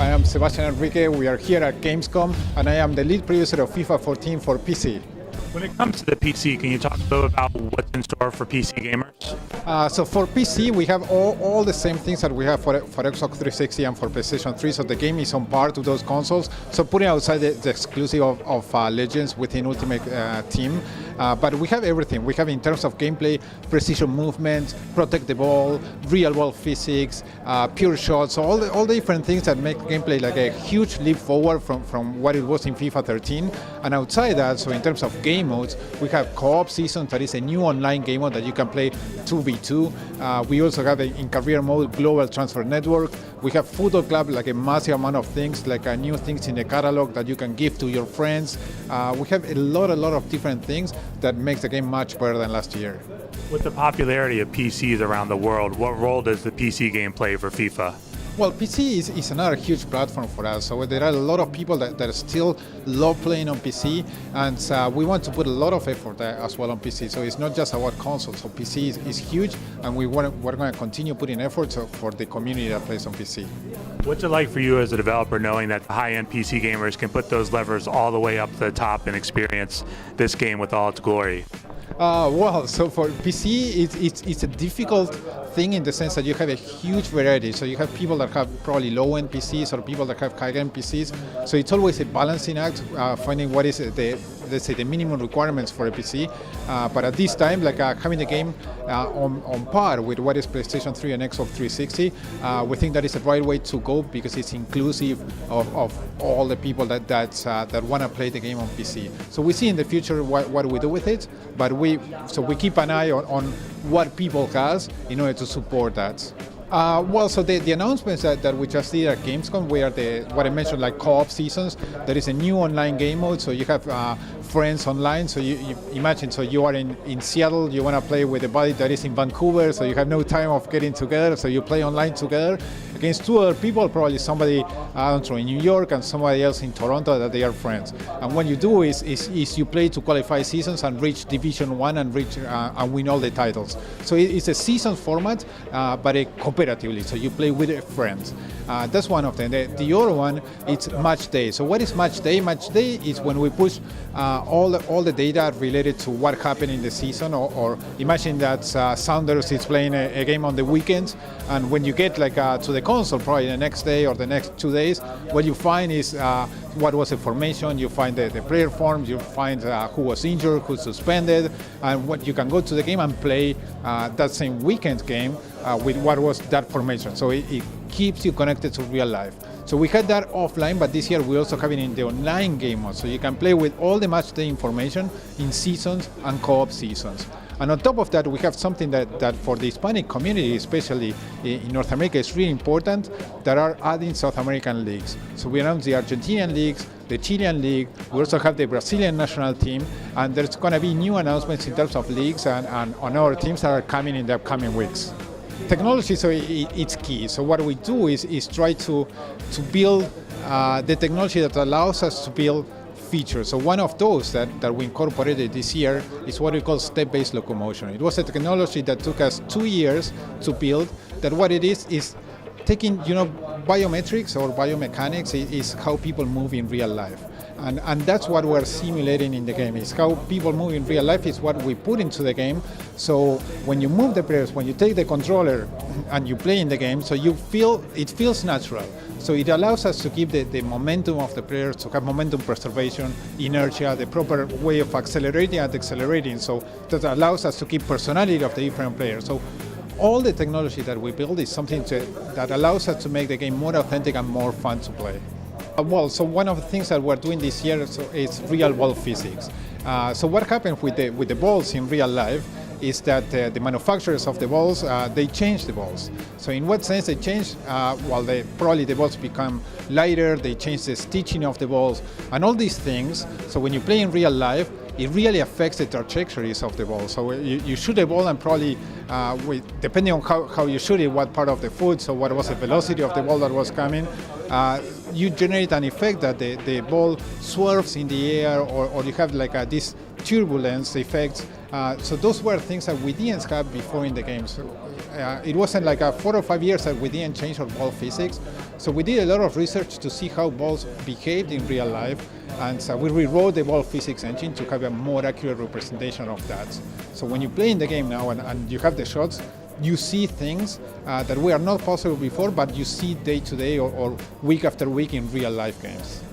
I am Sebastian Enrique. We are here at Gamescom, and I am the lead producer of FIFA 14 for PC. When it comes to the PC, can you talk a little about what's in store for PC gamers? So for PC, we have all the same things that we have for Xbox 360 and for PlayStation 3. So the game is on par to those consoles. So putting outside the exclusive of Legends within Ultimate Team, but we have everything. We have in terms of gameplay, precision movement, protect the ball, real world physics, pure shots, so all the different things that make gameplay like a huge leap forward from what it was in FIFA 13. And outside that, so in terms of game modes, we have co-op season, that is a new online game mode that you can play 2v2. We also have in career mode global transfer network. We have Football Club, like a massive amount of things, like new things in the catalog that you can give to your friends. We have a lot of different things that makes the game much better than last year. With the popularity of PCs around the world, what role does the PC game play for FIFA? Well, PC is another huge platform for us. So there are a lot of people that still love playing on PC, and we want to put a lot of effort as well on PC. So it's not just about consoles. So PC is huge, and we're going to continue putting efforts for the community that plays on PC. What's it like for you as a developer knowing that the high-end PC gamers can put those levers all the way up to the top and experience this game with all its glory? Well, so for PC, it's a difficult thing in the sense that you have a huge variety. So you have people that have probably low-end PCs or people that have high-end PCs. So it's always a balancing act, finding what is let's say the minimum requirements for a PC. But at this time, like having the game on par with what is PlayStation 3 and Xbox 360, we think that is the right way to go because it's inclusive of all the people that want to play the game on PC. So we see in the future what we do with it, but we keep an eye on what people has in order to support that. Well, so the announcements that we just did at Gamescom were what I mentioned, like co-op seasons. There is a new online game mode, so you have friends online. So you imagine, so you are in Seattle, you want to play with a buddy that is in Vancouver, so you have no time of getting together, so you play online together against two other people, probably somebody, I don't know, in New York and somebody else in Toronto that they are friends. And what you do is you play to qualify seasons and reach Division 1 and reach and win all the titles. So it's a season format, but cooperatively, so you play with friends. That's one of them. The other one, it's match day. So what is match day? Match day is when we push all the data related to what happened in the season, or imagine that Sounders is playing a game on the weekends, and when you get like to the console, probably the next day or the next 2 days, what you find is what was the formation, you find the player forms, you find who was injured, who's suspended, and what you can go to the game and play that same weekend game with what was that formation. So it keeps you connected to real life. So we had that offline, but this year we also have it in the online game mode. So you can play with all the match day information in seasons and co-op seasons. And on top of that, we have something that for the Hispanic community, especially in North America, is really important, that are adding South American leagues. So we announced the Argentinian leagues, the Chilean league, we also have the Brazilian national team, and there's going to be new announcements in terms of leagues and on our teams that are coming in the upcoming weeks. Technology, so it's key. So what we do is try to build the technology that allows us to build features. So one of those that we incorporated this year is what we call step-based locomotion. It was a technology that took us 2 years to build. That what it is taking, biometrics or biomechanics is how people move in real life. And that's what we're simulating in the game, is how people move in real life is what we put into the game. So when you move the players, when you take the controller and you play in the game, so it feels natural. So it allows us to keep the momentum of the players, to have momentum preservation, inertia, the proper way of accelerating and accelerating. So that allows us to keep personality of the different players. So all the technology that we build is something that allows us to make the game more authentic and more fun to play. Well, so one of the things that we're doing this year is real world physics. So what happened with the balls in real life is that the manufacturers of the balls, they change the balls. So in what sense they change? Probably the balls become lighter, they change the stitching of the balls, and all these things. So when you play in real life, it really affects the trajectories of the ball. So you shoot a ball and probably, depending on how you shoot it, what part of the foot, so what was the velocity of the ball that was coming, you generate an effect that the ball swerves in the air, or you have like this turbulence effect. So those were things that we didn't have before in the game. So it wasn't like 4 or 5 years that we didn't change our ball physics. So we did a lot of research to see how balls behaved in real life, and so we rewrote the ball physics engine to have a more accurate representation of that. So when you play in the game now and you have the shots, you see things that were not possible before, but you see day to day or week after week in real life games.